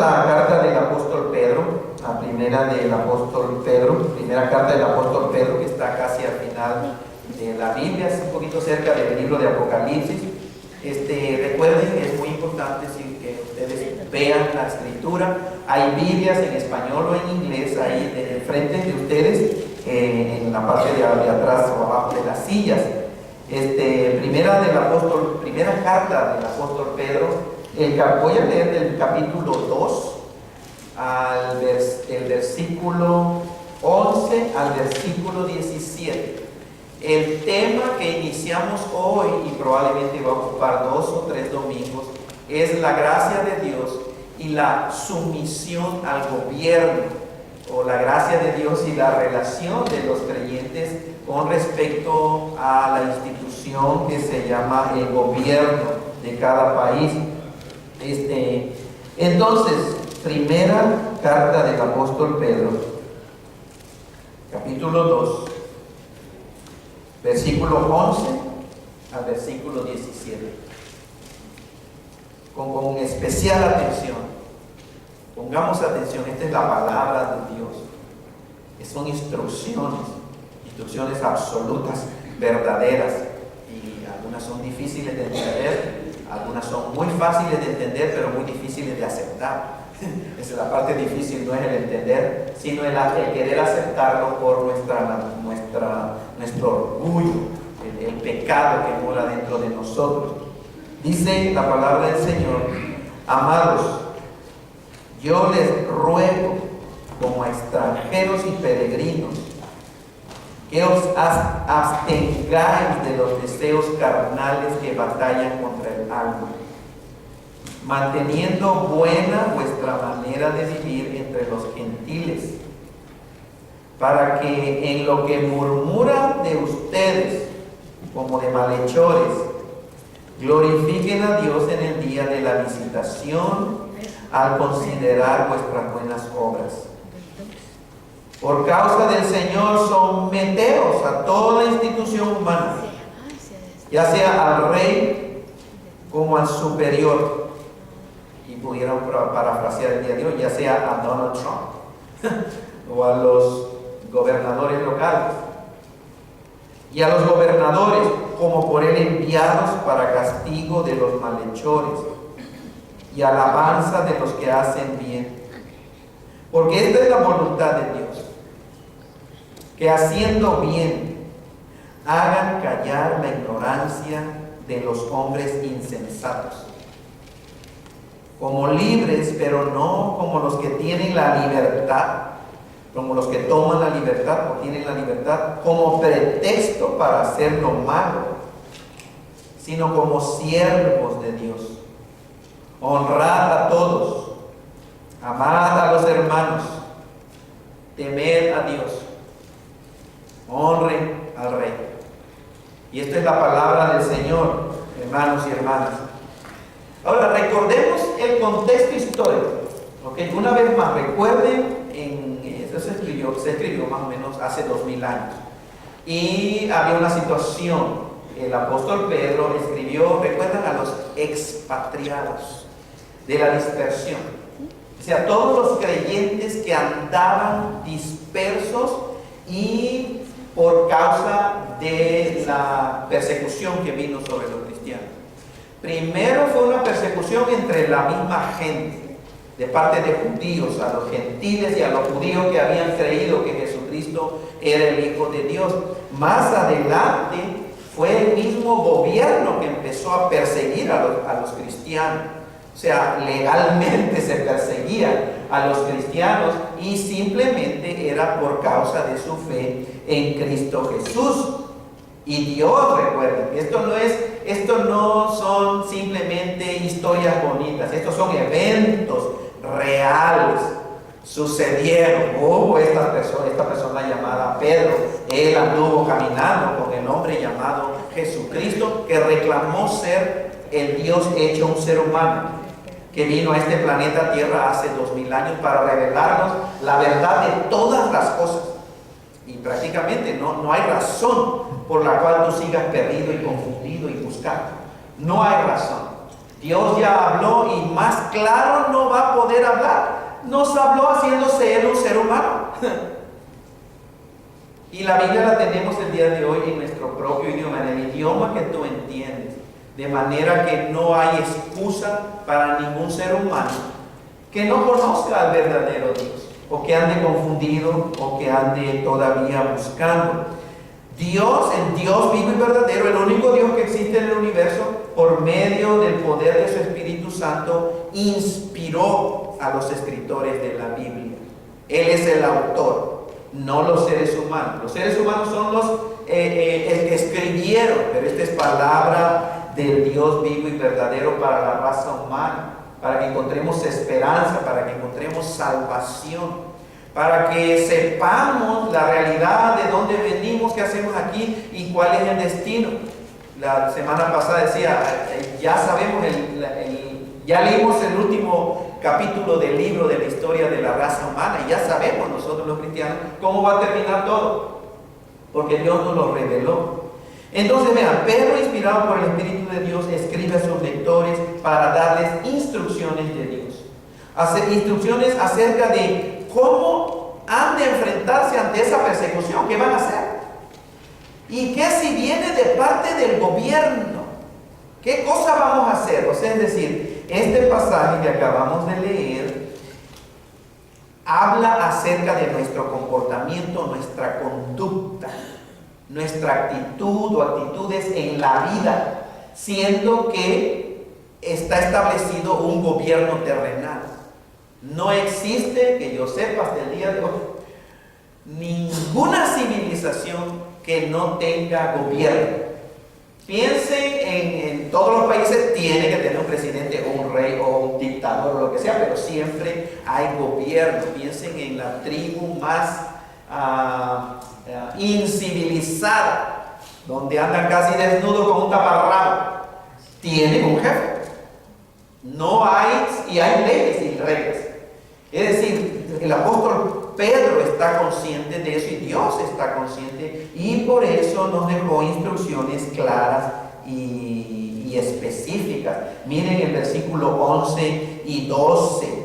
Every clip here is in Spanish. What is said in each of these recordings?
La carta del apóstol Pedro, la primera del apóstol Pedro, primera carta del apóstol Pedro, que está casi al final de la Biblia, es un poquito cerca del libro de Apocalipsis. Recuerden que es muy importante que ustedes vean la escritura. Hay Biblias en español o en inglés ahí de frente de ustedes, en la parte de atrás o abajo de las sillas. Primera carta del apóstol Pedro. Voy a leer del capítulo 2 el versículo 11 al versículo 17. El tema que iniciamos hoy, y probablemente va a ocupar 2 o 3 domingos, es la gracia de Dios y la sumisión al gobierno, o la gracia de Dios y la relación de los creyentes con respecto a la institución que se llama el gobierno de cada país. Entonces, primera carta del apóstol Pedro, capítulo 2, versículo 11 al versículo 17. Con especial atención, pongamos atención, esta es la palabra de Dios, que son instrucciones absolutas, verdaderas, y algunas son difíciles de entender. Algunas son muy fáciles de entender, pero muy difíciles de aceptar. Esa es la parte difícil, no es el entender, sino el querer aceptarlo por nuestro orgullo, el pecado que mora dentro de nosotros. Dice la palabra del Señor: amados, yo les ruego, como a extranjeros y peregrinos, que os abstengáis de los deseos carnales que batallan contra el alma, manteniendo buena vuestra manera de vivir entre los gentiles, para que en lo que murmuran de ustedes como de malhechores, glorifiquen a Dios en el día de la visitación al considerar vuestras buenas obras. Por causa del Señor someteos a toda institución humana, ya sea al rey como al superior. Y pudieron parafrasear el día de hoy, ya sea a Donald Trump o a los gobernadores locales. Y a los gobernadores como por él enviados para castigo de los malhechores y alabanza de los que hacen bien. Porque esta es la voluntad de Dios, que haciendo bien hagan callar la ignorancia de los hombres insensatos, como libres, pero no como los que tienen la libertad, como los que toman la libertad o tienen la libertad como pretexto para hacer lo malo, sino como siervos de Dios. Honrad a todos, amad a los hermanos, temed a Dios, honren al rey. Y esta es la palabra del Señor, hermanos y hermanas. Ahora recordemos el contexto histórico, ¿okay? Una vez más, recuerden, esto se escribió más o menos hace 2000 años, y había una situación. El apóstol Pedro escribió, recuerdan, a los expatriados de la dispersión, o sea, todos los creyentes que andaban dispersos y por causa de la persecución que vino sobre los cristianos. Primero fue una persecución entre la misma gente, de parte de judíos, a los gentiles y a los judíos que habían creído que Jesucristo era el Hijo de Dios. Más adelante fue el mismo gobierno que empezó a perseguir a los cristianos. O sea, legalmente se perseguía a los cristianos y simplemente era por causa de su fe en Cristo Jesús. Y Dios, recuerden, esto no son simplemente historias bonitas, estos son eventos reales. Sucedieron. Hubo esta persona llamada Pedro, él anduvo caminando con el hombre llamado Jesucristo, que reclamó ser el Dios hecho un ser humano, que vino a este planeta Tierra hace 2000 años para revelarnos la verdad de todas las cosas. Y prácticamente no hay razón por la cual tú sigas perdido y confundido y buscando. No hay razón. Dios ya habló y más claro no va a poder hablar. Nos habló haciéndose Él un ser humano. Y la Biblia la tenemos el día de hoy en nuestro propio idioma, en el idioma que tú entiendes. De manera que no hay excusa para ningún ser humano que no conozca al verdadero Dios, o que ande confundido, o que ande todavía buscando. Dios, el Dios vivo y verdadero, el único Dios que existe en el universo, por medio del poder de su Espíritu Santo, inspiró a los escritores de la Biblia. Él es el autor, no los seres humanos. Los seres humanos son los que escribieron, pero esta es palabra del Dios vivo y verdadero para la raza humana, para que encontremos esperanza, para que encontremos salvación, para que sepamos la realidad de dónde venimos, qué hacemos aquí y cuál es el destino. La semana pasada decía, ya sabemos, ya leímos el último capítulo del libro de la historia de la raza humana y ya sabemos nosotros los cristianos cómo va a terminar todo, porque Dios nos lo reveló. Entonces vean, Pedro, inspirado por el Espíritu de Dios, escribe a sus lectores para darles instrucciones de Dios, instrucciones acerca de cómo han de enfrentarse ante esa persecución, qué van a hacer, y que si viene de parte del gobierno, qué cosa vamos a hacer. O sea, es decir, este pasaje que acabamos de leer habla acerca de nuestro comportamiento, nuestra conducta, nuestra actitud o actitudes en la vida, siendo que está establecido un gobierno terrenal. No existe, que yo sepa hasta el día de hoy, ninguna civilización que no tenga gobierno. Piensen en todos los países, tiene que tener un presidente o un rey o un dictador o lo que sea, pero siempre hay gobierno. Piensen en la tribu más incivilizada, donde andan casi desnudos con un taparrabo. Tienen un jefe. No hay, y hay leyes y reglas. Es decir, el apóstol Pedro está consciente de eso y Dios está consciente, y por eso nos dejó instrucciones claras y específicas. Miren el versículo 11 y 12.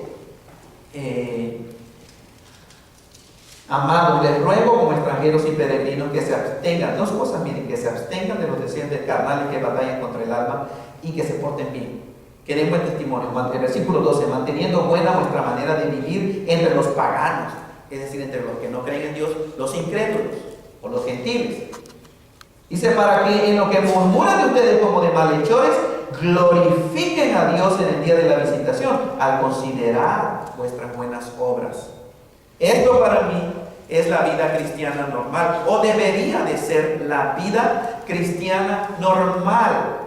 Amados, les ruego como extranjeros y peregrinos que se abstengan, dos cosas, miren, que se abstengan de los deseos carnales que batallan contra el alma y que se porten bien, que den buen testimonio. El versículo 12, manteniendo buena vuestra manera de vivir entre los paganos, es decir, entre los que no creen en Dios, los incrédulos o los gentiles. Dice, para que en lo que murmuran de ustedes como de malhechores, glorifiquen a Dios en el día de la visitación, al considerar vuestras buenas obras. Esto para mí es la vida cristiana normal, o debería de ser la vida cristiana normal.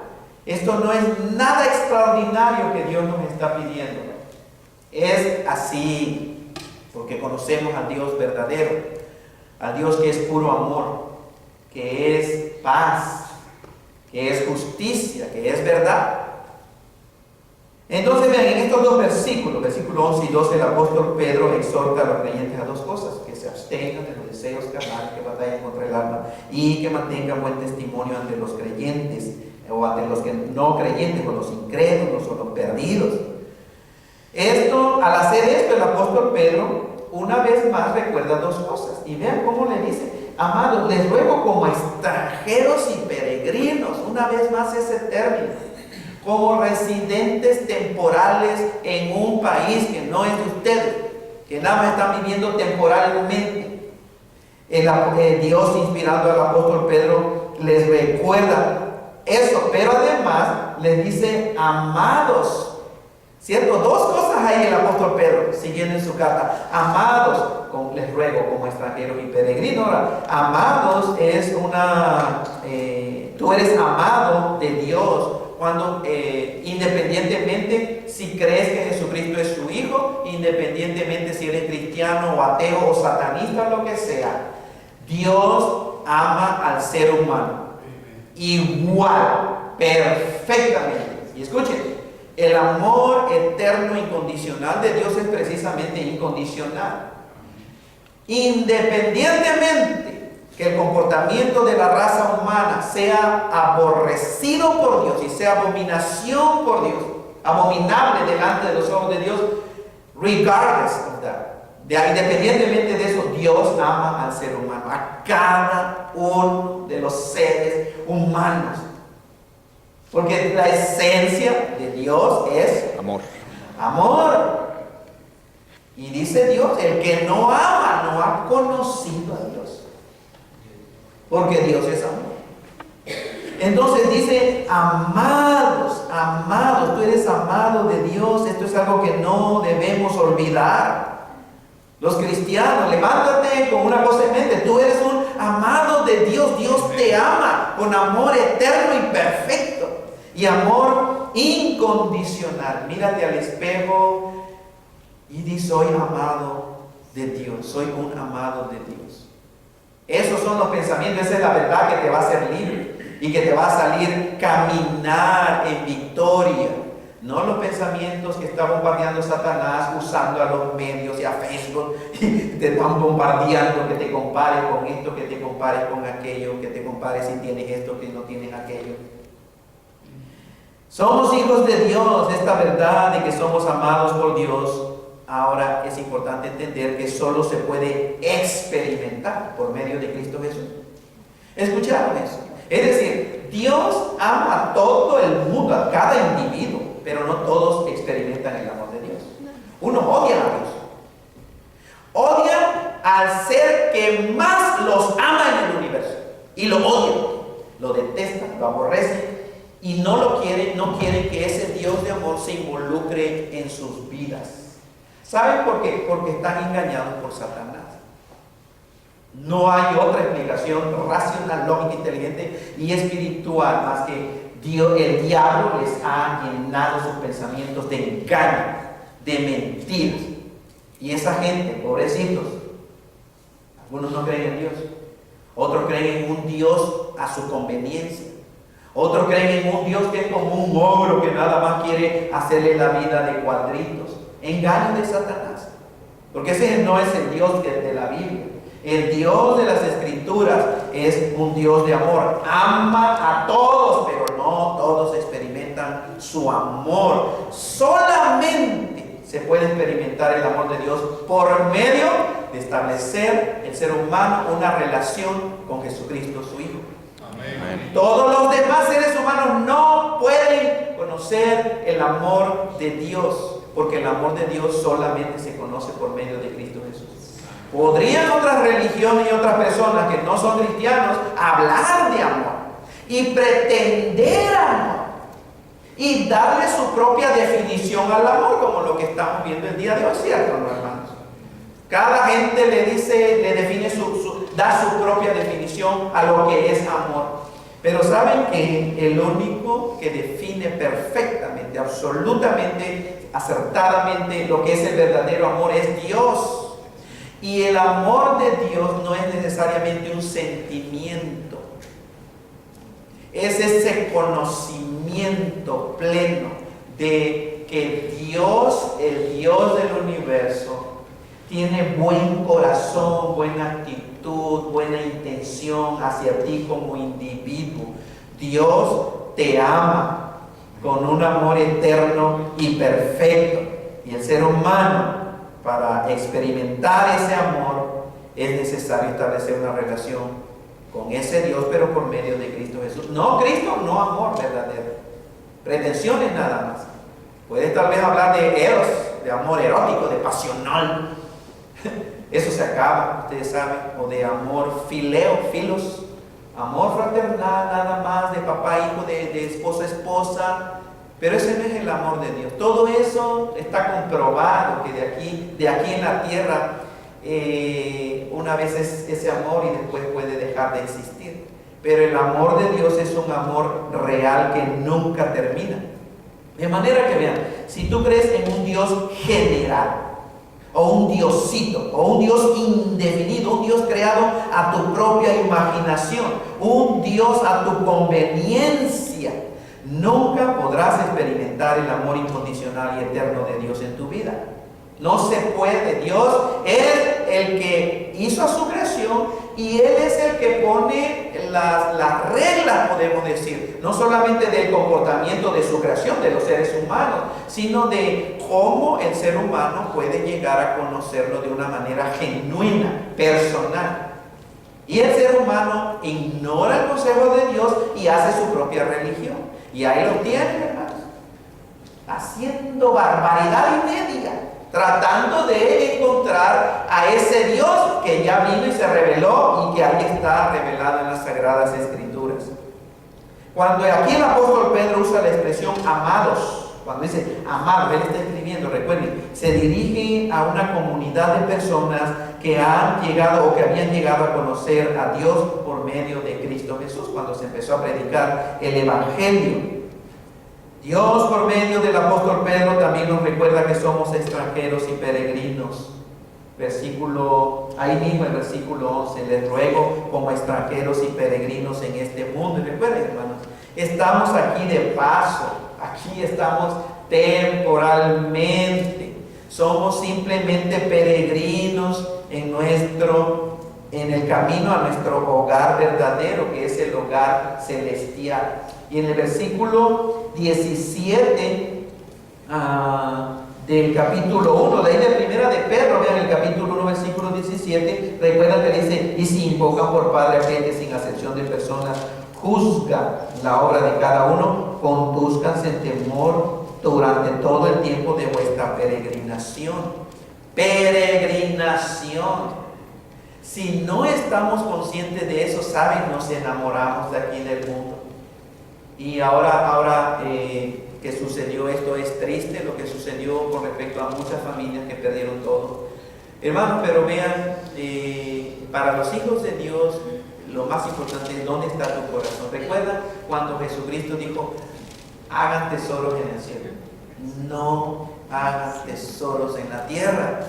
Esto no es nada extraordinario que Dios nos está pidiendo. Es así, porque conocemos al Dios verdadero, al Dios que es puro amor, que es paz, que es justicia, que es verdad. Entonces vean, en estos dos versículos, versículo 11 y 12, el apóstol Pedro exhorta a los creyentes a dos cosas: que se abstengan de los deseos carnales que batallan contra el alma y que mantengan buen testimonio ante los creyentes, o ante los que no creyentes, o los incrédulos, o los perdidos. Al hacer esto, el apóstol Pedro una vez más recuerda dos cosas, y vean cómo le dice: amados, les ruego como extranjeros y peregrinos, una vez más ese término, como residentes temporales en un país que no es de ustedes, que nada más están viviendo temporalmente. Dios, inspirando al apóstol Pedro, les recuerda eso, pero además les dice amados. ¿Cierto? Dos cosas hay el apóstol Pedro siguiendo en su carta. Amados, les ruego como extranjeros y peregrinos. Ahora, amados es tú eres amado de Dios cuando independientemente si crees que Jesucristo es su Hijo, independientemente si eres cristiano o ateo o satanista o lo que sea, Dios ama al ser humano igual, perfectamente. Y escuchen, el amor eterno incondicional de Dios es precisamente incondicional. Independientemente que el comportamiento de la raza humana sea aborrecido por Dios y sea abominación por Dios, abominable delante de los ojos de Dios, regardless of that. Independientemente de eso, Dios ama al ser humano, a cada uno de los seres humanos. Porque la esencia de Dios es amor. Amor. Y dice Dios, el que no ama no ha conocido a Dios. Porque Dios es amor. Entonces dice, amados, amados, tú eres amado de Dios. Esto es algo que no debemos olvidar. Los cristianos, levántate con una cosa en mente. Tú eres un amado de Dios. Dios te ama con amor eterno y perfecto. Y amor incondicional. Mírate al espejo y di, soy amado de Dios. Soy un amado de Dios. Esos son los pensamientos. Esa es la verdad que te va a hacer libre. Y que te va a salir caminar en victoria. No los pensamientos que está bombardeando Satanás usando a los medios y a Facebook y te están bombardeando, que te compares con esto, que te compares con aquello, que te compares si tienes esto, que no tienes aquello. Somos hijos de Dios, esta verdad de que somos amados por Dios. Ahora es importante entender que solo se puede experimentar por medio de Cristo Jesús. ¿Escucharon eso? Es decir, Dios ama a todo el mundo, a cada individuo, pero no todos experimentan el amor de Dios. Uno odia a Dios. Odia al ser que más los ama en el universo. Y lo odian, lo detestan, lo aborrecen. Y no quieren que ese Dios de amor se involucre en sus vidas. ¿Saben por qué? Porque están engañados por Satanás. No hay otra explicación racional, lógica, inteligente y espiritual más que el diablo les ha llenado sus pensamientos de engaño, de mentiras. Y esa gente, pobrecitos, algunos no creen en Dios, otros creen en un Dios a su conveniencia, otros creen en un Dios que es como un ogro que nada más quiere hacerle la vida de cuadritos. Engaño de Satanás, porque ese no es el Dios de la Biblia. El Dios de las Escrituras es un Dios de amor. Ama a todos, pero no todos experimentan su amor. Solamente se puede experimentar el amor de Dios por medio de establecer el ser humano una relación con Jesucristo, su Hijo. Amén. Todos los demás seres humanos no pueden conocer el amor de Dios, porque el amor de Dios solamente se conoce por medio de Cristo Jesús. ¿Podrían otras religiones y otras personas que no son cristianos hablar de amor y pretender amor y darle su propia definición al amor, como lo que estamos viendo el día de hoy, ¿cierto, hermanos? Cada gente le define da su propia definición a lo que es amor. Pero ¿saben que el único que define perfectamente, absolutamente, acertadamente lo que es el verdadero amor es Dios? Y el amor de Dios no es necesariamente un sentimiento. Es ese conocimiento pleno de que Dios, el Dios del universo, tiene buen corazón, buena actitud, buena intención hacia ti como individuo. Dios te ama con un amor eterno y perfecto. Y el ser humano, para experimentar ese amor, es necesario establecer una relación con ese Dios, pero por medio de Cristo Jesús. No Cristo, no amor verdadero. Pretensiones nada más. Puedes tal vez hablar de eros, de amor erótico, de pasional. Eso se acaba, ustedes saben. O de amor fileo, filos. Amor fraternal nada más, de papá, hijo, de esposa, esposa. Pero ese no es el amor de Dios. Todo eso está comprobado, que de aquí en la tierra, una vez es ese amor y después puede dejar de existir. Pero el amor de Dios es un amor real que nunca termina. De manera que vean, si tú crees en un Dios general, o un diosito, o un Dios indefinido, un Dios creado a tu propia imaginación, un Dios a tu conveniencia, nunca podrás experimentar el amor incondicional y eterno de Dios en tu vida. No se puede. Dios es el que hizo a su creación y Él es el que pone las reglas, podemos decir, no solamente del comportamiento de su creación, de los seres humanos, sino de cómo el ser humano puede llegar a conocerlo de una manera genuina, personal. Y el ser humano ignora el consejo de Dios y hace su propia religión. Y ahí lo tienen, hermanos, haciendo barbaridad y media, tratando de encontrar a ese Dios que ya vino y se reveló y que ahí está revelado en las Sagradas Escrituras. Cuando aquí el apóstol Pedro usa la expresión amados, cuando dice amados, él está escribiendo, recuerden, se dirige a una comunidad de personas que han llegado o que habían llegado a conocer a Dios por medio de Cristo Jesús, cuando se empezó a predicar el Evangelio. Dios, por medio del apóstol Pedro, también nos recuerda que somos extranjeros y peregrinos. Ahí mismo el versículo 11, les ruego como extranjeros y peregrinos en este mundo. Y recuerden, hermanos, estamos aquí de paso, aquí estamos temporalmente, somos simplemente peregrinos en el camino a nuestro hogar verdadero, que es el hogar celestial. Y en el versículo 17 del capítulo 1, de ahí de primera de Pedro, vean el capítulo 1, versículo 17, recuerdan que dice, y si invocan por Padre a aquel que sin acepción de personas juzga la obra de cada uno, condúzcanse en temor durante todo el tiempo de vuestra peregrinación. Peregrinación. Si no estamos conscientes de eso, saben, nos enamoramos de aquí del mundo. Y ahora que sucedió esto, es triste lo que sucedió con respecto a muchas familias que perdieron todo. Hermanos, pero vean, para los hijos de Dios, lo más importante es dónde está tu corazón. Recuerda cuando Jesucristo dijo, hagan tesoros en el cielo. No hagas tesoros en la tierra.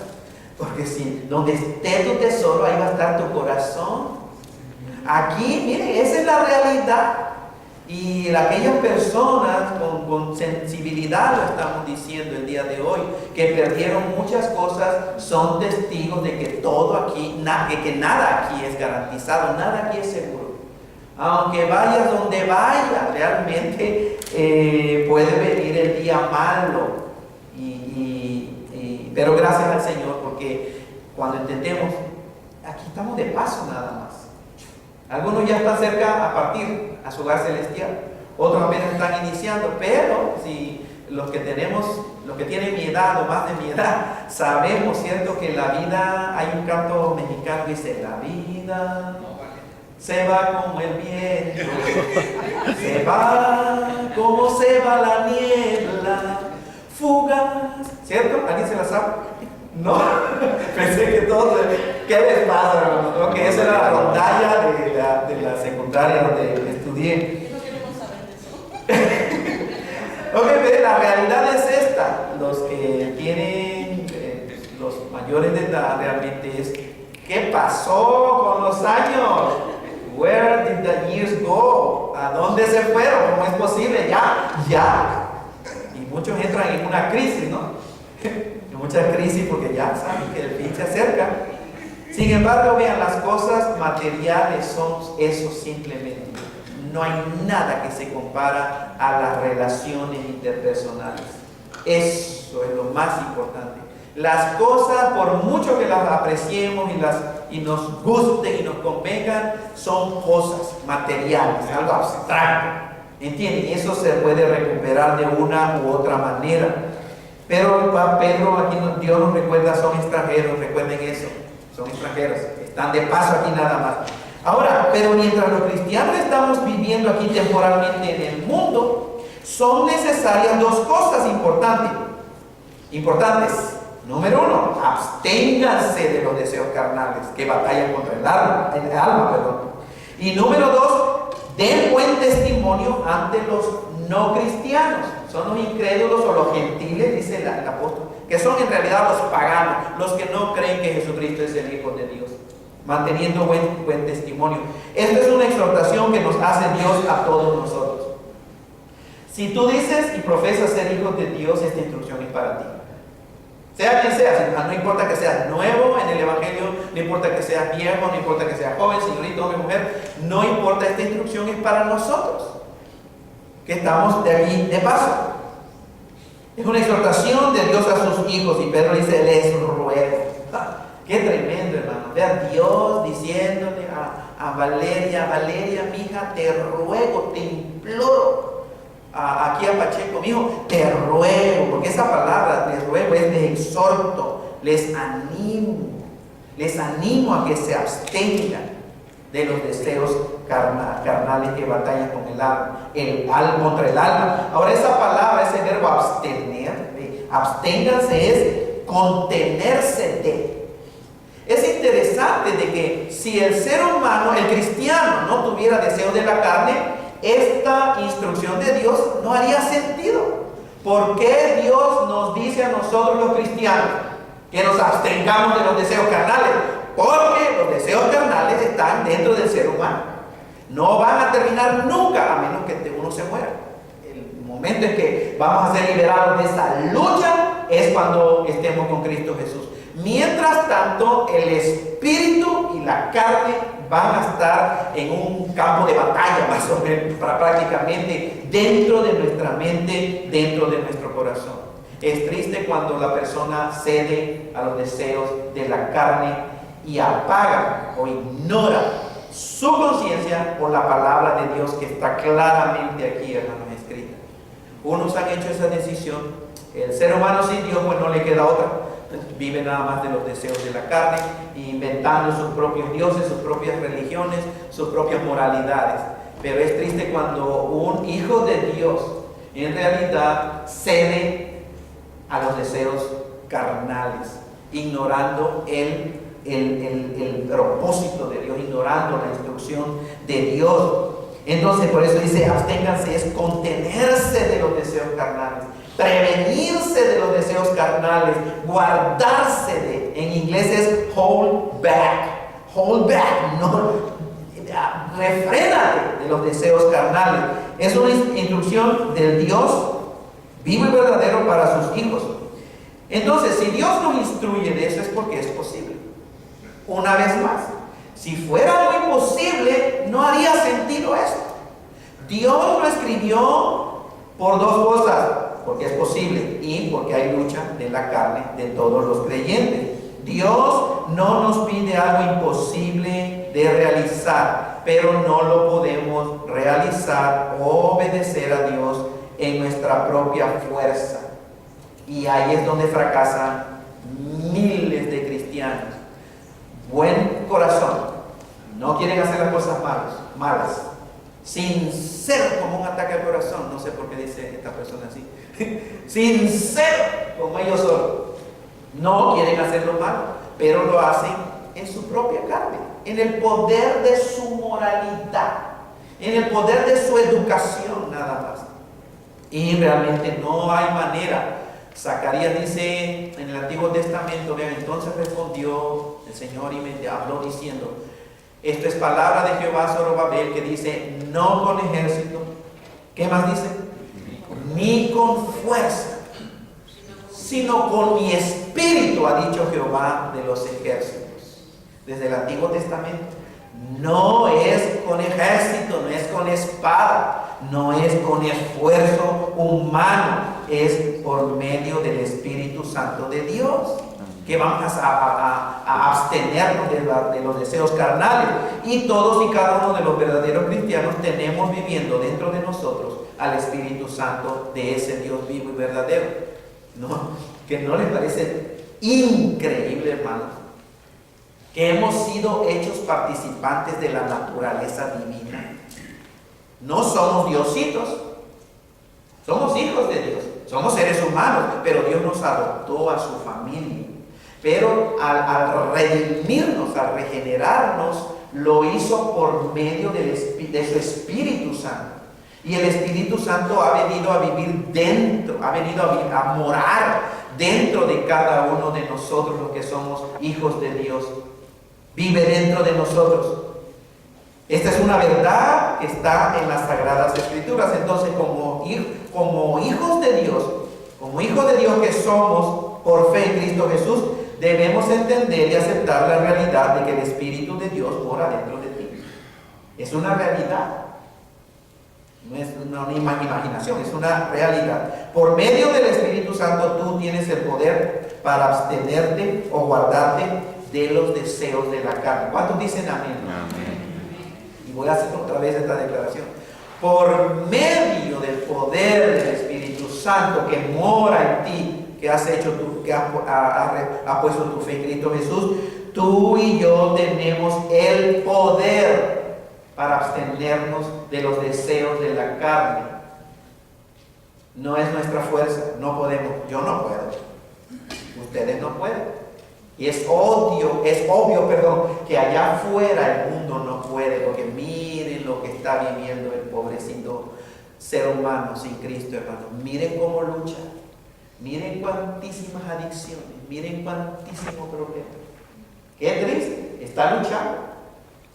Porque si donde esté tu tesoro, ahí va a estar tu corazón. Aquí, miren, esa es la realidad. Y aquellas personas con sensibilidad, lo estamos diciendo el día de hoy, que perdieron muchas cosas, son testigos de que todo aquí, que nada aquí es garantizado, nada aquí es seguro. Aunque vayas donde vayas, realmente puede venir el día malo. Pero gracias al Señor, porque cuando entendemos, aquí estamos de paso nada más. Algunos ya están cerca a partir a su hogar celestial, otros apenas están iniciando, pero si los que tienen mi edad o más de mi edad, sabemos, ¿cierto?, que la vida, hay un canto mexicano que dice, la vida se va como el viento, se va como se va la niebla, fugaz, ¿cierto? ¿Alguien se la sabe? No, pensé que todos, ¿qué les pasa, hermano? Creo que esa era la rondalla de la secundaria donde estudié. No queremos saber de eso. Ok, pero la realidad es esta. Los que tienen, los mayores de edad realmente es, ¿qué pasó con los años? Where did the years go? ¿A dónde se fueron? ¿Cómo es posible? Ya. Y muchos entran en una crisis, ¿no? Mucha crisis porque ya saben que el fin se acerca. Sin embargo, vean, las cosas materiales son eso simplemente. No hay nada que se compara a las relaciones interpersonales. Eso es lo más importante. Las cosas, por mucho que las apreciemos y nos gusten y nos convengan, son cosas materiales, algo abstracto. ¿Entienden? Y eso se puede recuperar de una u otra manera. Pero Pedro aquí Dios nos recuerda, son extranjeros, recuerden eso, son extranjeros, están de paso aquí nada más. Ahora, pero mientras los cristianos estamos viviendo aquí temporalmente en el mundo, son necesarias dos cosas importantes. Número uno, absténganse de los deseos carnales que batallan contra el alma. Y número dos, den buen testimonio ante los no cristianos. Son los incrédulos o los gentiles, dice el apóstol, que son en realidad los paganos, los que no creen que Jesucristo es el Hijo de Dios, manteniendo buen testimonio. Esta es una exhortación que nos hace Dios a todos nosotros. Si tú dices y profesas ser hijo de Dios, esta instrucción es para ti. Sea quien sea, no importa que seas nuevo en el Evangelio, no importa que seas viejo, no importa que seas joven, señorita, hombre, mujer, no importa, esta instrucción es para nosotros, que estamos de aquí de paso. Es una exhortación de Dios a sus hijos, y Pedro dice, les ruego. Qué tremendo, hermano. Vea Dios diciéndole a Valeria, mi hija, te ruego, te imploro. Aquí a Pacheco, mi hijo, te ruego, porque esa palabra, les ruego, es les exhorto, les animo a que se abstengan de los deseos carnales que batallan con contra el alma. Ahora, esa palabra, ese verbo abstener, absténganse es contenerse de. Es interesante de que si el ser humano, el cristiano, no tuviera deseo de la carne, esta instrucción de Dios no haría sentido. ¿Por qué Dios nos dice a nosotros los cristianos que nos abstengamos de los deseos carnales? Porque los deseos carnales están dentro del ser humano. No van a terminar nunca, a menos que uno se muera. El momento en que vamos a ser liberados de esa lucha es cuando estemos con Cristo Jesús. Mientras tanto, el espíritu y la carne van a estar en un campo de batalla, más o menos, prácticamente dentro de nuestra mente, dentro de nuestro corazón. Es triste cuando la persona cede a los deseos de la carne y apaga o ignora su conciencia por la palabra de Dios que está claramente aquí, hermanos, escrita. Unos han hecho esa decisión. El ser humano sin Dios, pues no le queda otra. Vive nada más de los deseos de la carne, inventando sus propios dioses, sus propias religiones, sus propias moralidades. Pero es triste cuando un hijo de Dios en realidad cede a los deseos carnales, ignorando el propósito de Dios, ignorando la instrucción de Dios. Entonces, por eso dice, absténganse, es contenerse de los deseos carnales, prevenirse de los deseos carnales, guardarse de. En inglés es hold back, no, refrénate de los deseos carnales. Es una instrucción del Dios vivo y verdadero para sus hijos. Entonces, si Dios nos instruye de eso, es porque es posible. Una vez más, si fuera muy posible, no haría sentido esto. Dios lo escribió por dos cosas: porque es posible y porque hay lucha de la carne de todos los creyentes. Dios no nos pide algo imposible de realizar, pero no lo podemos realizar o obedecer a Dios en nuestra propia fuerza. Y ahí es donde fracasan miles de cristianos. Buen corazón, no quieren hacer las cosas malas, sincero como un ataque al corazón. No sé por qué dice esta persona así. Sincero como ellos son. No quieren hacer lo malo, pero lo hacen en su propia carne, en el poder de su moralidad, en el poder de su educación, nada más. Y realmente no hay manera. Zacarías dice en el Antiguo Testamento, vean, entonces respondió el Señor y me habló diciendo, esto es palabra de Jehová a Zorobabel, que dice, no con ejército, ¿qué más dice? Ni con fuerza, sino con mi espíritu, ha dicho Jehová de los ejércitos. Desde el Antiguo Testamento, no es con ejército, no es con espada, no es con esfuerzo humano, es por medio del Espíritu Santo de Dios que vamos a abstenernos de los deseos carnales. Y todos y cada uno de los verdaderos cristianos tenemos viviendo dentro de nosotros al Espíritu Santo de ese Dios vivo y verdadero. ¿No? ¿Que no les parece increíble, hermanos? Que hemos sido hechos participantes de la naturaleza divina. No somos diositos, somos hijos de Dios, somos seres humanos, pero Dios nos adoptó a su familia. Pero al redimirnos, al regenerarnos, lo hizo por medio de su Espíritu Santo. Y el Espíritu Santo ha venido a vivir dentro, ha venido a morar dentro de cada uno de nosotros, los que somos hijos de Dios. Vive dentro de nosotros. Esta es una verdad que está en las Sagradas Escrituras. Entonces, como hijos de Dios, como hijos de Dios que somos, por fe en Cristo Jesús, debemos entender y aceptar la realidad de que el Espíritu de Dios mora dentro de ti. Es una realidad. No es una imaginación, es una realidad. Por medio del Espíritu Santo tú tienes el poder para abstenerte o guardarte de los deseos de la carne. ¿Cuántos dicen amén? Amén. Y voy a hacer otra vez esta declaración. Por medio del poder del Espíritu Santo que mora en ti, que has hecho tú, que ha puesto tu fe en Cristo Jesús, tú y yo tenemos el poder para abstenernos de los deseos de la carne. No es nuestra fuerza, no podemos, yo no puedo, ustedes no pueden. Y es obvio, que allá afuera el mundo no puede, porque miren lo que está viviendo el pobrecito ser humano sin Cristo, hermano. Miren cómo lucha, miren cuantísimas adicciones, miren cuantísimos problemas. Qué triste, está luchando.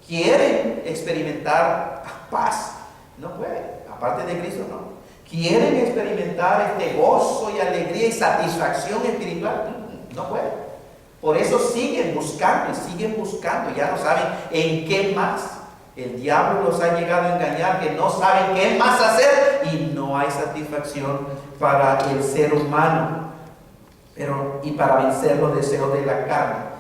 Quieren experimentar paz, no pueden, aparte de Cristo no. Quieren experimentar este gozo y alegría y satisfacción espiritual, no pueden. Por eso siguen buscando, ya no saben en qué más. El diablo los ha llegado a engañar, que no saben qué más hacer y no hay satisfacción para el ser humano, y para vencer los deseos de la carne.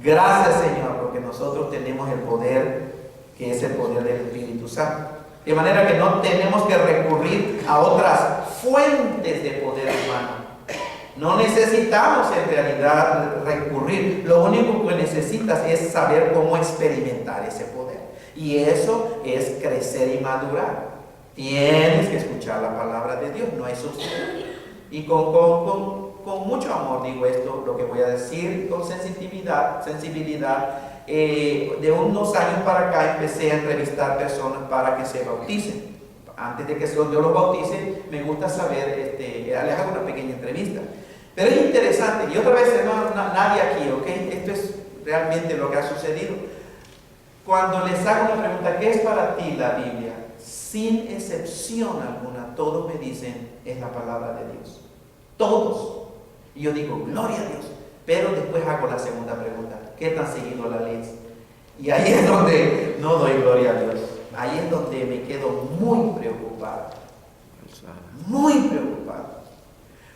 Gracias, Señor, porque nosotros tenemos el poder, que es el poder del Espíritu Santo. De manera que no tenemos que recurrir a otras fuentes de poder humano. No necesitamos en realidad recurrir. Lo único que necesitas es saber cómo experimentar ese poder. Y eso es crecer y madurar. Tienes que escuchar la palabra de Dios, no hay sustituto. Y con mucho amor digo esto, lo que voy a decir, con sensibilidad. De unos años para acá empecé a entrevistar personas para que se bauticen. Antes de que Dios los bautice, me gusta saber, les hago una pequeña entrevista. Pero es interesante, y otra vez no nadie aquí, ¿ok? Esto es realmente lo que ha sucedido. Cuando les hago una pregunta, ¿qué es para ti la Biblia? Sin excepción alguna, todos me dicen, es la palabra de Dios. Todos. Y yo digo, gloria a Dios. Pero después hago la segunda pregunta, ¿qué tan seguido la lees? Y ahí es donde no doy gloria a Dios. Ahí es donde me quedo muy preocupado. Muy preocupado.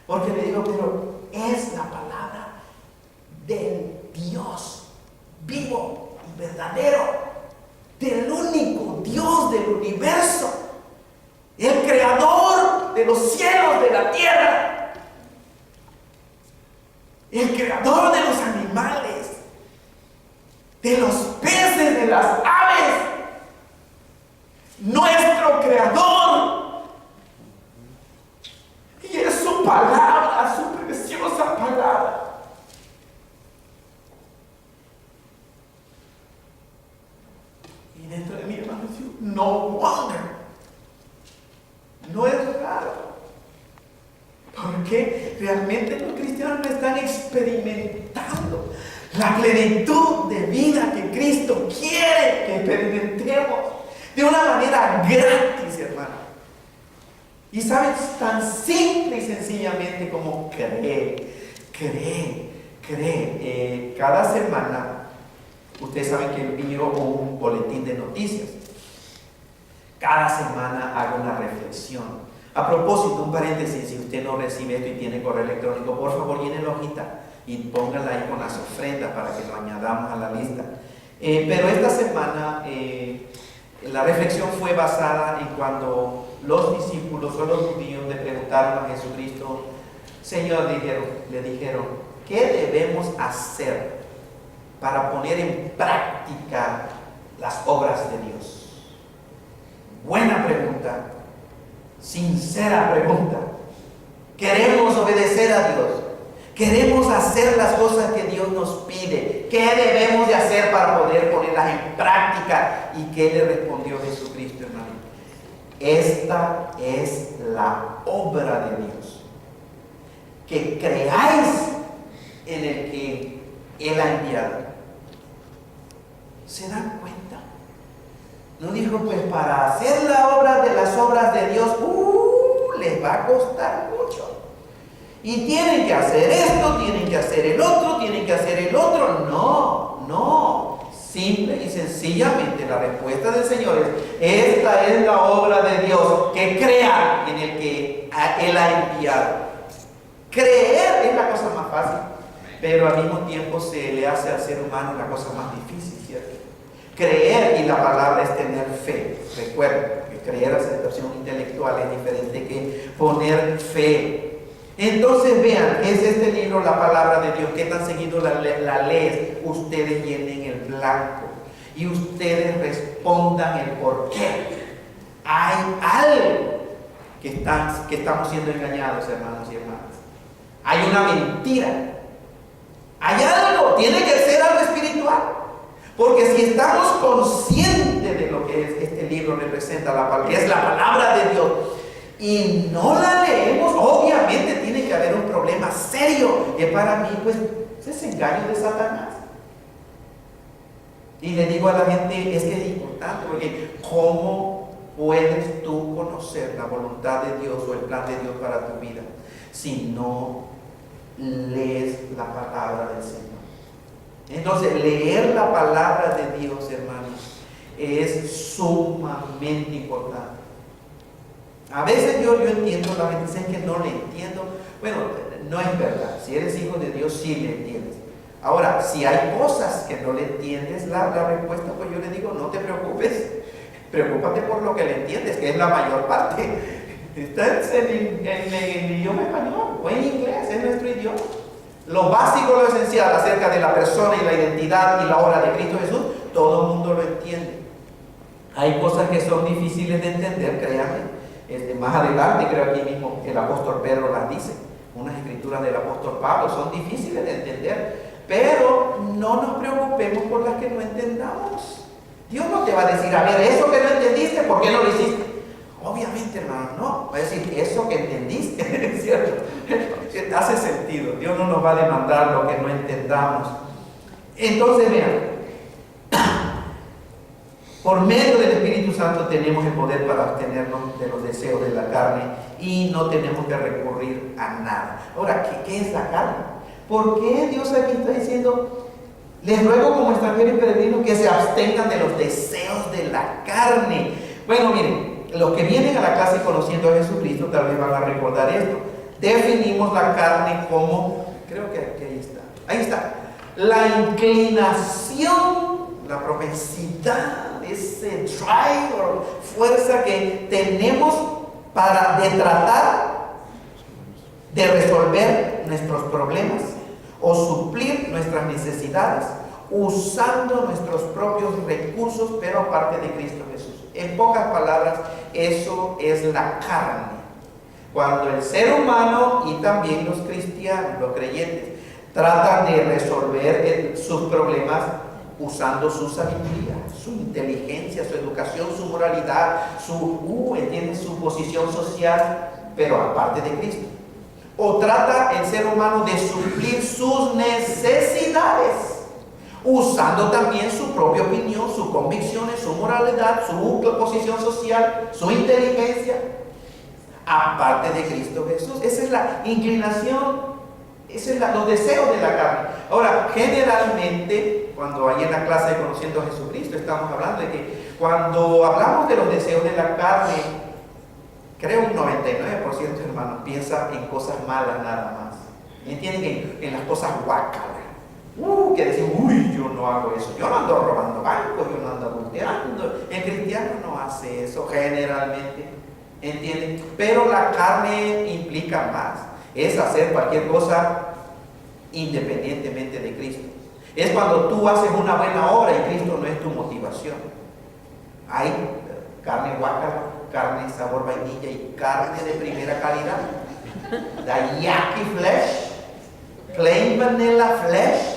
Porque le digo, pero es la palabra del Dios vivo y verdadero, del único Dios del universo, el creador de los cielos, de la tierra, el creador de los animales, de los peces, de las aves, nuestro creador. Y es su palabra, su preciosa palabra. Y dentro de mí, hermano, no wonder. No es raro. Porque realmente los cristianos no están experimentando la plenitud de vida que Cristo quiere que experimentemos de una manera gratis, hermano. Y sabes, tan simple y sencillamente como creer. Cada semana, ustedes saben que envío un boletín de noticias. Cada semana hago una reflexión. A propósito, un paréntesis, si usted no recibe esto y tiene correo electrónico, por favor llene la hojita y póngala ahí con las ofrendas para que lo añadamos a la lista. Pero esta semana la reflexión fue basada en cuando los discípulos o los judíos le preguntaron a Jesucristo, Señor, le dijeron, ¿qué debemos hacer para poner en práctica las obras de Dios? Buena pregunta, sincera pregunta. Queremos obedecer a Dios, queremos hacer las cosas que Dios nos pide. ¿Qué debemos de hacer para poder ponerlas en práctica? ¿Y qué le respondió Jesucristo, hermano? Esta es la obra de Dios, que creáis en el que Él ha enviado. ¿Se dan cuenta? No dijo, pues para hacer las obras de Dios, les va a costar mucho. Y tienen que hacer esto, tienen que hacer el otro, tienen que hacer el otro. No, no. Simple y sencillamente la respuesta del Señor es: esta es la obra de Dios, que crea en el que Él ha enviado. Creer es la cosa más fácil, pero al mismo tiempo se le hace al ser humano la cosa más difícil, ¿cierto? Creer, y la palabra es tener fe. Recuerden que creer a aceptación intelectual es diferente que poner fe. Entonces vean, ¿qué es este libro, la palabra de Dios? ¿Qué tan seguido la lees? Ustedes llenen el blanco y ustedes respondan el por qué. Hay algo que estamos siendo engañados, hermanos y hermanas. Hay una mentira. Hay algo, tiene que ser algo espiritual. Porque si estamos conscientes de lo que este libro representa, que es la palabra de Dios, y no la leemos, obviamente tiene que haber un problema serio, que para mí pues es engaño de Satanás. Y le digo a la gente, es que es importante, porque ¿cómo puedes tú conocer la voluntad de Dios o el plan de Dios para tu vida si no lees la palabra del Señor? Entonces, leer la palabra de Dios, hermanos, es sumamente importante. A veces yo entiendo, la gente dice que no le entiendo. Bueno, no es verdad. Si eres hijo de Dios, sí le entiendes. Ahora, si hay cosas que no le entiendes, la respuesta, pues yo le digo, no te preocupes. Preocúpate por lo que le entiendes, que es la mayor parte. Está en el idioma español o en inglés, es nuestro idioma. Lo básico, lo esencial acerca de la persona y la identidad y la obra de Cristo Jesús, todo el mundo lo entiende. Hay cosas que son difíciles de entender, créanme. Más adelante, creo aquí mismo, el apóstol Pedro las dice. Unas escrituras del apóstol Pablo son difíciles de entender, pero no nos preocupemos por las que no entendamos. Dios no te va a decir, a ver, eso que no entendiste, ¿por qué no lo hiciste? Obviamente, hermano, no. Va a decir, eso que entendiste, ¿cierto? Hace sentido. Dios no nos va a demandar lo que no entendamos. Entonces, vean, por medio del Espíritu Santo tenemos el poder para abstenernos de los deseos de la carne y no tenemos que recurrir a nada. Ahora, ¿qué es la carne? ¿Por qué Dios aquí está diciendo, les ruego como extranjeros y peregrinos que se abstengan de los deseos de la carne? Bueno, miren, los que vienen a la clase conociendo a Jesucristo tal vez van a recordar esto. Definimos la carne como, creo que ahí está, la inclinación, la propensidad, ese drive o fuerza que tenemos de tratar de resolver nuestros problemas o suplir nuestras necesidades usando nuestros propios recursos, pero aparte de Cristo Jesús. En pocas palabras, eso es la carne. Cuando el ser humano y también los cristianos, los creyentes, tratan de resolver sus problemas usando su sabiduría, su inteligencia, su educación, su moralidad, su posición social, pero aparte de Cristo. O trata el ser humano de suplir sus necesidades, usando también su propia opinión, sus convicciones, su moralidad, su posición social, su inteligencia, aparte de Cristo Jesús. Esa es la inclinación. Esos son los deseos de la carne. Ahora, generalmente, cuando hay en la clase de Conociendo a Jesucristo, estamos hablando de que cuando hablamos de los deseos de la carne, creo un 99%, hermanos, piensa en cosas malas nada más. ¿Entienden? En las cosas guácalas. Que decimos, yo no hago eso. Yo no ando robando bancos, yo no ando adulterando. El cristiano no hace eso generalmente. ¿Entienden? Pero la carne implica más. Es hacer cualquier cosa independientemente de Cristo. Es cuando tú haces una buena obra y Cristo no es tu motivación. Hay carne guácala, carne sabor vainilla y carne de primera calidad. La Yaqui Flesh, Plain Vanilla Flesh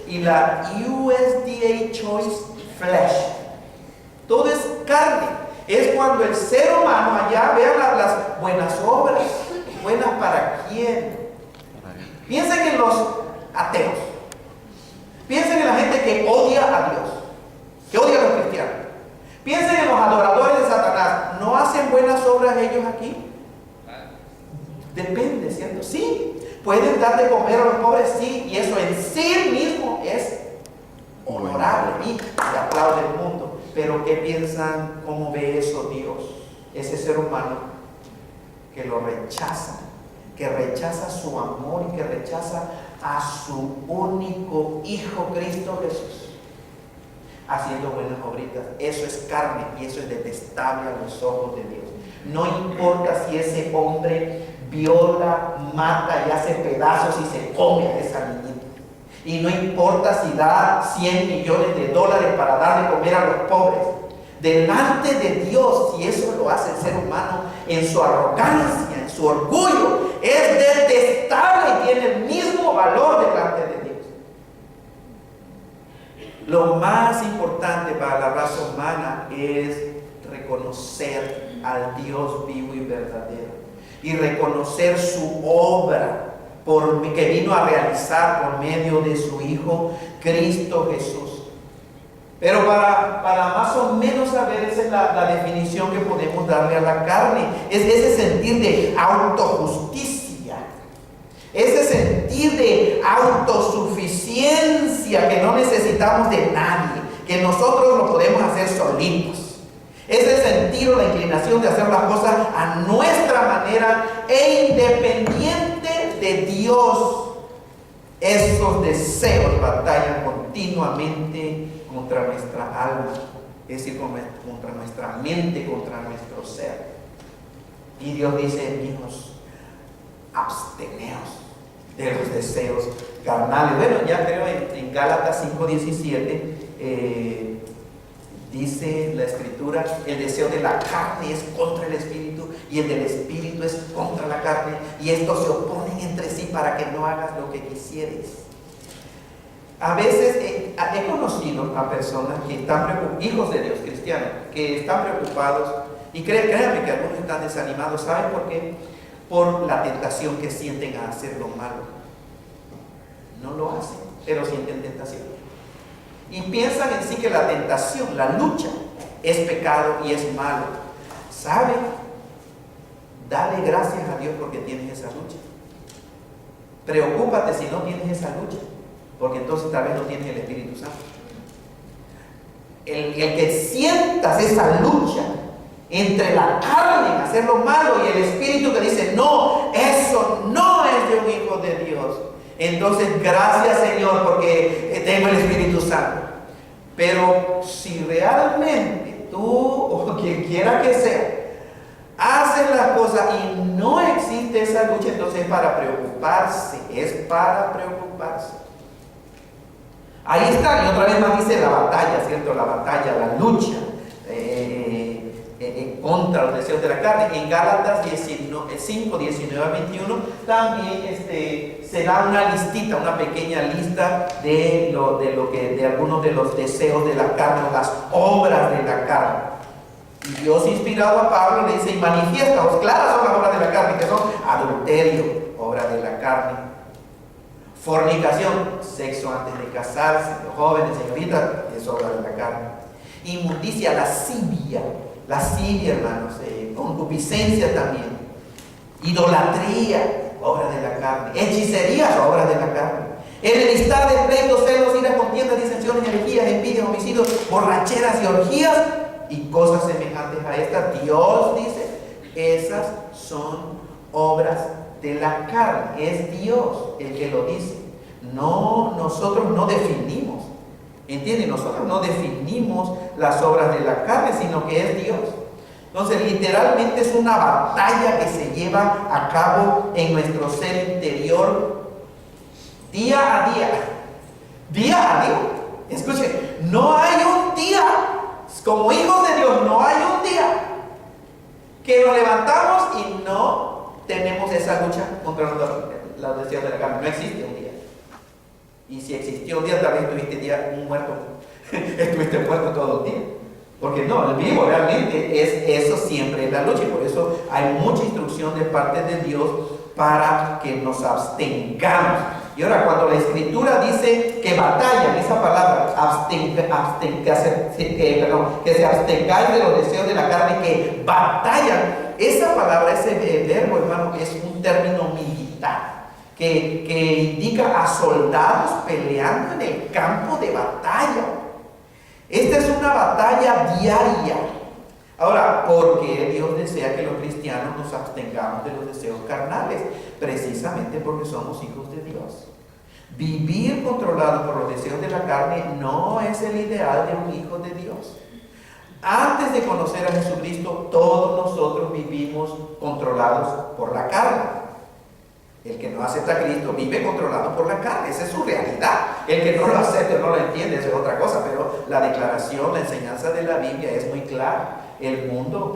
y la USDA Choice Flesh. Todo es carne. Es cuando el ser humano allá vea las buenas obras. ¿Buenas para quién? Piensen en los ateos. Piensen en la gente que odia a Dios, que odia a los cristianos. Piensen en los adoradores de Satanás. ¿No hacen buenas obras ellos aquí? Depende, ¿cierto? Sí. ¿Pueden dar de comer a los pobres? Sí, y eso en sí mismo es honorable y le aplaude el mundo. Pero ¿qué piensan? ¿Cómo ve eso Dios? Ese ser humano que lo rechaza, que rechaza su amor y que rechaza a su único Hijo Cristo Jesús, haciendo buenas obritas. Eso es carne y eso es detestable a los ojos de Dios. No importa si ese hombre viola, mata y hace pedazos y se come a esa niñita. Y no importa si da 100 millones de dólares para dar de comer a los pobres. Delante de Dios, si eso lo hace el ser humano en su arrogancia, en su orgullo, es detestable y tiene el mismo valor delante de Dios. Lo más importante para la raza humana es reconocer al Dios vivo y verdadero y reconocer su obra que vino a realizar por medio de su Hijo Cristo Jesús. Pero para más o menos saber, esa es la definición que podemos darle a la carne. Es ese sentir de autojusticia, ese sentir de autosuficiencia, que no necesitamos de nadie, que nosotros lo podemos hacer solitos. Ese sentir o la inclinación de hacer las cosas a nuestra manera e independiente de Dios. Esos deseos batallan continuamente contra nuestra alma, es decir, contra nuestra mente, contra nuestro ser. Y Dios dice: hijos, absteneos de los deseos carnales. Bueno, ya creo en Gálatas 5:17 dice la Escritura: el deseo de la carne es contra el Espíritu y el del Espíritu es contra la carne, y estos se oponen entre sí para que no hagas lo que quisieres. A veces he conocido a personas que están preocupados, hijos de Dios, cristianos, que están preocupados, y créanme que algunos están desanimados. ¿Saben por qué? Por la tentación que sienten a hacer lo malo. No lo hacen, pero sienten tentación. Y piensan en sí que la tentación, la lucha, es pecado y es malo. ¿Saben? Dale gracias a Dios porque tienes esa lucha. Preocúpate si no tienes esa lucha, porque entonces tal vez no tienes el Espíritu Santo. El que sientas esa lucha entre la carne en hacer lo malo y el Espíritu que dice: no, eso no es de un hijo de Dios. Entonces, gracias Señor porque tengo el Espíritu Santo. Pero si realmente tú o quien quiera que sea haces las cosas y no existe esa lucha, entonces es para preocuparse, es para preocuparse. Ahí está, y otra vez más dice la batalla, ¿cierto? La batalla, la lucha contra los deseos de la carne. En Gálatas 5:19-21 también se da una listita, una pequeña lista de algunos de los deseos de la carne, las obras de la carne. Y Dios, inspirado a Pablo, le dice: y manifiesta, claras son las obras de la carne, que son adulterio, obra de la carne; fornicación, sexo antes de casarse, los jóvenes, señoritas, es obra de la carne; inmundicia, lascivia, hermanos, concupiscencia también; idolatría, obra de la carne; hechicerías, obra de la carne; enemistar, despleitos, celos, iras, contiendas, disensiones, herejías, envidias, homicidios, borracheras y orgías y cosas semejantes a estas. Dios dice: esas son obras de la carne. Es Dios el que lo dice. No, nosotros no definimos. ¿Entienden? Nosotros no definimos las obras de la carne, sino que es Dios. Entonces, literalmente es una batalla que se lleva a cabo en nuestro ser interior día a día. Día a día. Escuchen, no hay un día, como hijos de Dios, no hay un día que nos levantamos y no tenemos esa lucha contra los deseos de la carne. No existe un día. Y si existió un día, tal vez estuviste muerto. Estuviste muerto todo el día. Porque no, el vivo realmente es eso, siempre es la lucha. Y por eso hay mucha instrucción de parte de Dios para que nos abstengamos. Y ahora, cuando la Escritura dice que batallan, esa palabra, que se abstengáis de los deseos de la carne, que batallan, esa palabra, ese verbo, hermano, es un término militar que indica a soldados peleando en el campo de batalla. Esta es una batalla diaria. Ahora, ¿por qué Dios desea que los cristianos nos abstengamos de los deseos carnales? Precisamente porque somos hijos de Dios. Vivir controlado por los deseos de la carne no es el ideal de un hijo de Dios. Antes de conocer a Jesucristo, todos nosotros vivimos controlados por la carne. El que no acepta a Cristo vive controlado por la carne, esa es su realidad. El que no lo acepta o no lo entiende, eso es otra cosa, pero la declaración, la enseñanza de la Biblia es muy clara. El mundo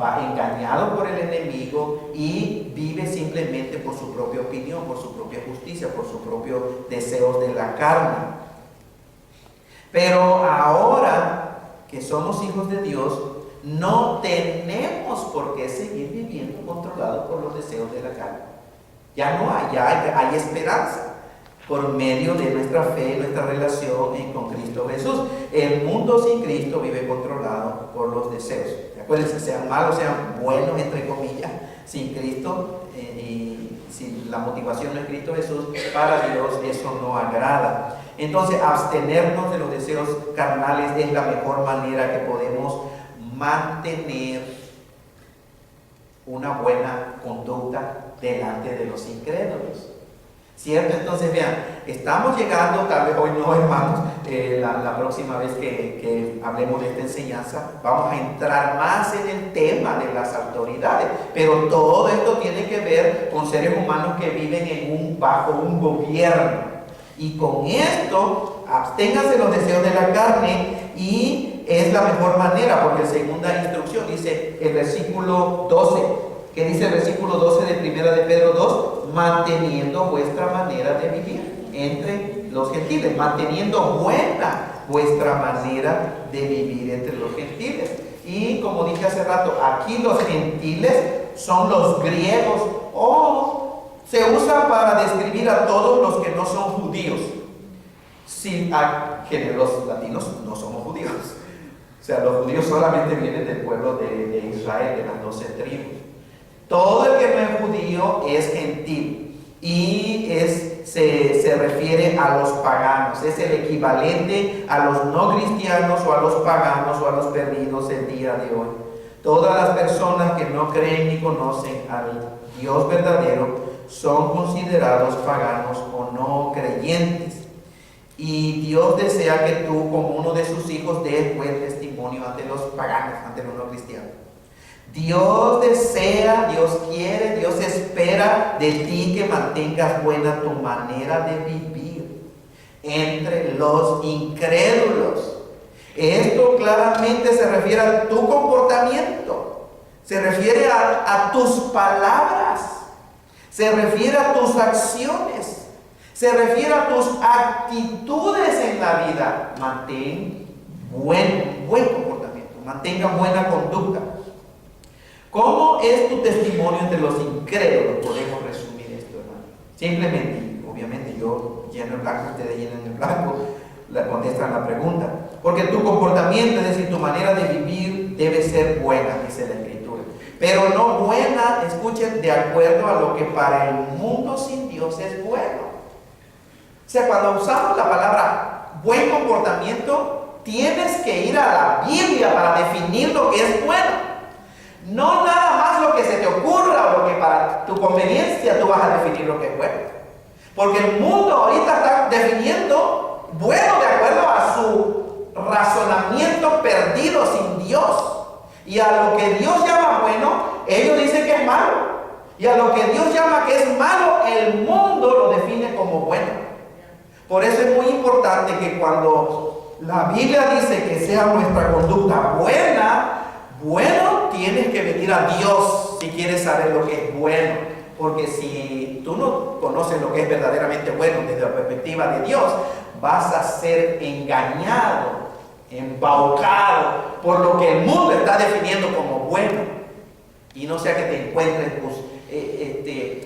va engañado por el enemigo y vive simplemente por su propia opinión, por su propia justicia, por sus propios deseos de la carne. Pero ahora que somos hijos de Dios, no tenemos por qué seguir viviendo controlados por los deseos de la carne. Ya no hay, hay esperanza por medio de nuestra fe, nuestra relación con Cristo Jesús. El mundo sin Cristo vive controlado por los deseos. Acuérdense, sean malos, sean buenos, entre comillas, sin Cristo y si la motivación no es Cristo Jesús, para Dios eso no agrada. Entonces, abstenernos de los deseos carnales es la mejor manera que podemos mantener una buena conducta delante de los incrédulos. ¿Cierto? Entonces, vean, estamos llegando, tal vez hoy no, hermanos, la próxima vez que hablemos de esta enseñanza, vamos a entrar más en el tema de las autoridades, pero todo esto tiene que ver con seres humanos que viven bajo un gobierno. Y con esto, absténganse de los deseos de la carne y es la mejor manera, porque la segunda instrucción dice el versículo 12. ¿Qué dice el versículo 12 de 1 de Pedro 2? Manteniendo vuestra manera de vivir entre los gentiles. Manteniendo buena vuestra manera de vivir entre los gentiles. Y como dije hace rato, aquí los gentiles son los griegos o se usa para describir a todos los que no son judíos. Sí, los latinos no somos judíos. O sea, los judíos solamente vienen del pueblo de Israel, de las 12 tribus. Todo el que no es judío es gentil y se refiere a los paganos. Es el equivalente a los no cristianos o a los paganos o a los perdidos el día de hoy. Todas las personas que no creen ni conocen al Dios verdadero son considerados paganos o no creyentes. Y Dios desea que tú, como uno de sus hijos, des buen testimonio ante los paganos, ante los no cristianos. Dios desea, Dios quiere, Dios espera de ti que mantengas buena tu manera de vivir entre los incrédulos. Esto claramente se refiere a tu comportamiento, se refiere a tus palabras, se refiere a tus acciones, se refiere a tus actitudes en la vida. Mantén buen comportamiento, mantenga buena conducta. ¿Cómo es tu testimonio entre los incrédulos? Podemos resumir esto, hermano. Simplemente, obviamente yo lleno el blanco, ustedes llenan el blanco, contestan la pregunta. Porque tu comportamiento, es decir, tu manera de vivir debe ser buena, dice la Escritura. Pero no buena, escuchen, de acuerdo a lo que para el mundo sin Dios es bueno. O sea, cuando usamos la palabra buen comportamiento, tienes que ir a la Biblia para definir lo que es bueno. No nada más lo que se te ocurra o lo que para tu conveniencia tú vas a definir lo que es bueno. Porque el mundo ahorita está definiendo bueno de acuerdo a su razonamiento perdido sin Dios. Y a lo que Dios llama bueno, ellos dicen que es malo. Y a lo que Dios llama que es malo, el mundo lo define como bueno. Por eso es muy importante que cuando la Biblia dice que sea nuestra conducta buena, bueno, tienes que venir a Dios si quieres saber lo que es bueno. Porque si tú no conoces lo que es verdaderamente bueno desde la perspectiva de Dios, vas a ser engañado, embaucado por lo que el mundo está definiendo como bueno. Y no sea que te encuentres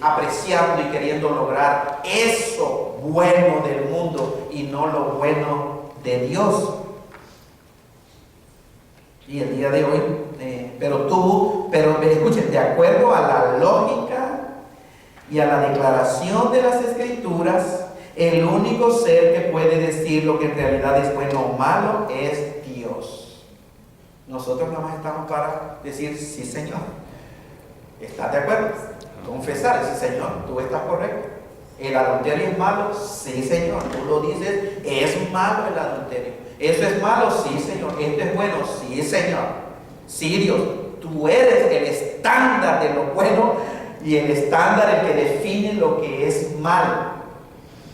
apreciando y queriendo lograr eso bueno del mundo y no lo bueno de Dios. Y el día de hoy, pero escuchen, de acuerdo a la lógica y a la declaración de las Escrituras, el único ser que puede decir lo que en realidad es bueno o malo es Dios. Nosotros nada más estamos para decir, sí Señor, ¿estás de acuerdo? Confesar, sí Señor, tú estás correcto. ¿El adulterio es malo? Sí Señor, tú lo dices, es malo el adulterio. ¿Eso es malo? Sí Señor. ¿Esto es bueno? Sí Señor. Sí Dios, tú eres el estándar de lo bueno y el estándar el que define lo que es malo.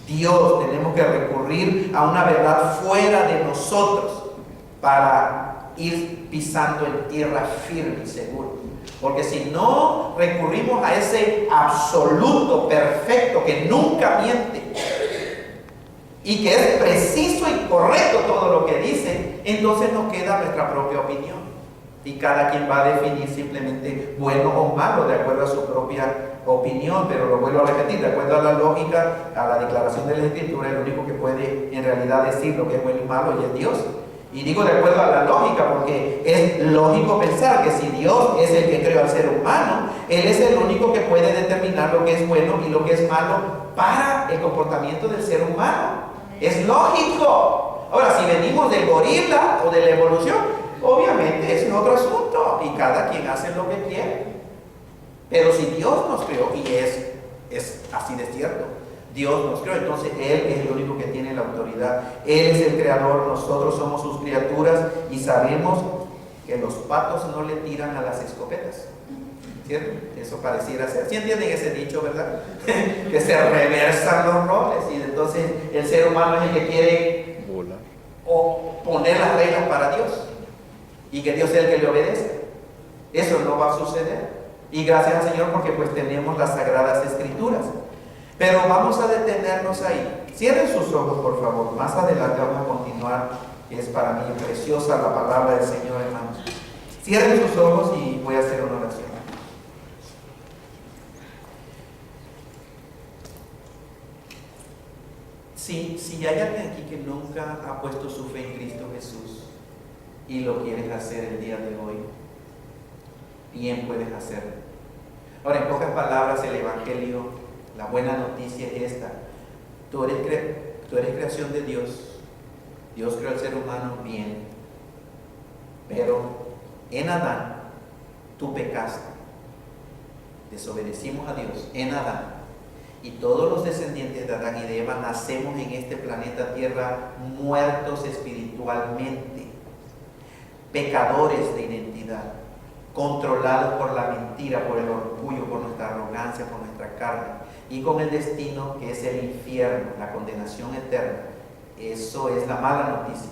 Dios, tenemos que recurrir a una verdad fuera de nosotros para ir pisando en tierra firme y segura. Porque si no recurrimos a ese absoluto, perfecto, que nunca miente y que es preciso y correcto todo lo que dice, entonces nos queda nuestra propia opinión. Y cada quien va a definir simplemente bueno o malo de acuerdo a su propia opinión, pero lo vuelvo a repetir, de acuerdo a la lógica, a la declaración de la Escritura, el único que puede en realidad decir lo que es bueno y malo y es Dios. Y digo de acuerdo a la lógica, porque es lógico pensar que si Dios es el que creó al ser humano, Él es el único que puede determinar lo que es bueno y lo que es malo para el comportamiento del ser humano. Es lógico. Ahora, si venimos del gorila o de la evolución, obviamente es otro asunto y cada quien hace lo que quiere. Pero si Dios nos creó, y es así de cierto, Dios nos creó, entonces Él es el único que tiene la autoridad. Él es el creador, nosotros somos sus criaturas y sabemos que los patos no le tiran a las escopetas. ¿Cierto? Eso pareciera ser. ¿Sí entienden ese dicho, verdad? Que se reversan los roles y entonces el ser humano es el que quiere o poner las reglas para Dios y que Dios sea el que le obedezca. Eso no va a suceder. Y gracias al Señor porque pues tenemos las Sagradas Escrituras. Pero vamos a detenernos ahí. Cierren sus ojos, por favor. Más adelante vamos a continuar. Es para mí preciosa la palabra del Señor, hermanos. Cierren sus ojos y voy a hacer una oración. Si hay alguien aquí que nunca ha puesto su fe en Cristo Jesús y lo quieres hacer el día de hoy, bien puedes hacerlo. Ahora, en pocas palabras, el Evangelio, la buena noticia es esta: tú eres creación de Dios. Dios creó al ser humano bien, pero en Adán tú pecaste, desobedecimos a Dios en Adán, y todos los descendientes de Adán y de Eva nacemos en este planeta Tierra muertos espiritualmente, pecadores de identidad, controlados por la mentira, por el orgullo, por nuestra arrogancia, por nuestra carne, y con el destino que es el infierno, la condenación eterna. Eso es la mala noticia.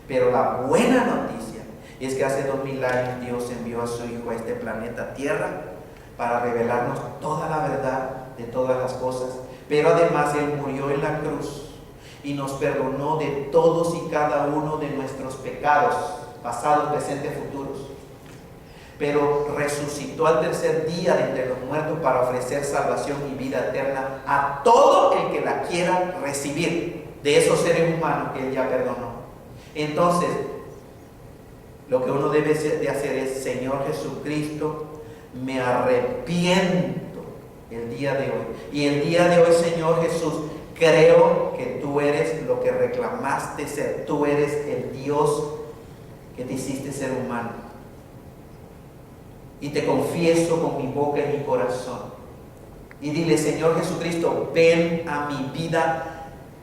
Pero la buena noticia es que hace 2000 años Dios envió a su Hijo a este planeta Tierra para revelarnos toda la verdad de todas las cosas. Pero además Él murió en la cruz y nos perdonó de todos y cada uno de nuestros pecados, pasados, presentes, futuros. Pero resucitó al tercer día de entre los muertos para ofrecer salvación y vida eterna a todo el que la quiera recibir, de esos seres humanos que Él ya perdonó. Entonces, lo que uno debe de hacer es: Señor Jesucristo, me arrepiento el día de hoy. Y el día de hoy, Señor Jesús, creo que tú eres lo que reclamaste ser. Tú eres el Dios que te hiciste ser humano. Y te confieso con mi boca y mi corazón. Y dile: Señor Jesucristo, ven a mi vida.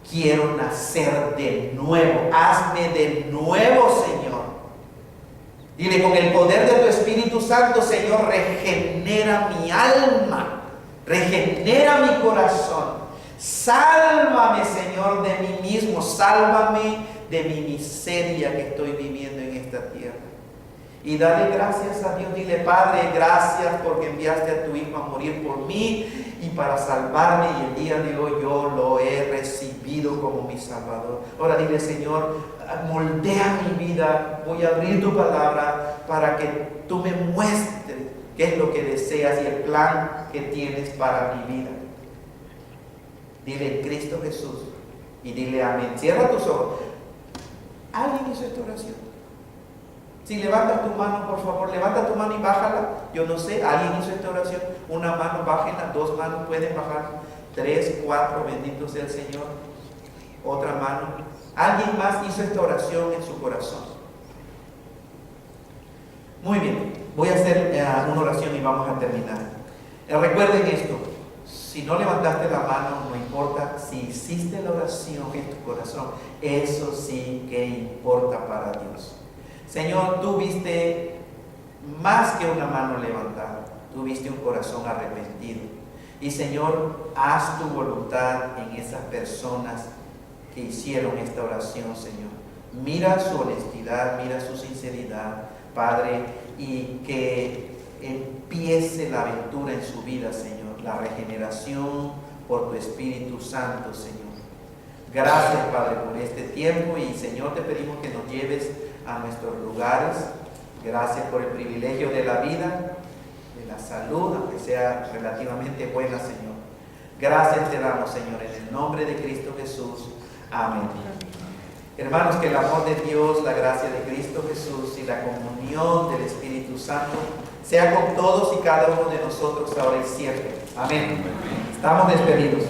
Quiero nacer de nuevo. Hazme de nuevo, Señor. Dile: con el poder de tu Espíritu Santo, Señor, regenera mi alma. Regenera mi corazón. Sálvame, Señor, de mí mismo. Sálvame de mi miseria que estoy viviendo en esta tierra. Y dale gracias a Dios. Dile: Padre, gracias porque enviaste a tu Hijo a morir por mí y para salvarme, y el día de hoy yo lo he recibido como mi Salvador. Ahora dile: Señor, moldea mi vida. Voy a abrir tu palabra para que tú me muestres qué es lo que deseas y el plan que tienes para mi vida. Dile: Cristo Jesús, y dile amén. Cierra tus ojos. ¿Alguien hizo esta oración? Si levantas tu mano, por favor, levanta tu mano y bájala. Yo no sé, alguien hizo esta oración. Una mano, bájenla, dos manos pueden bajar. 3, 4, bendito sea el Señor. Otra mano. Alguien más hizo esta oración en su corazón. Muy bien, voy a hacer una oración y vamos a terminar. Recuerden esto. Si no levantaste la mano, no importa. Si hiciste la oración en tu corazón, eso sí que importa para Dios. Señor, tú viste más que una mano levantada. Tú viste un corazón arrepentido. Y Señor, haz tu voluntad en esas personas que hicieron esta oración, Señor. Mira su honestidad, mira su sinceridad, Padre, y que empiece la aventura en su vida, Señor, la regeneración por tu Espíritu Santo, Señor. Gracias, Padre, por este tiempo y, Señor, te pedimos que nos lleves a nuestros lugares. Gracias por el privilegio de la vida, de la salud, aunque sea relativamente buena, Señor. Gracias te damos, Señor, en el nombre de Cristo Jesús. Amén. Hermanos, que el amor de Dios, la gracia de Cristo Jesús y la comunión del Espíritu Santo sea con todos y cada uno de nosotros ahora y siempre. Amén. Estamos despedidos.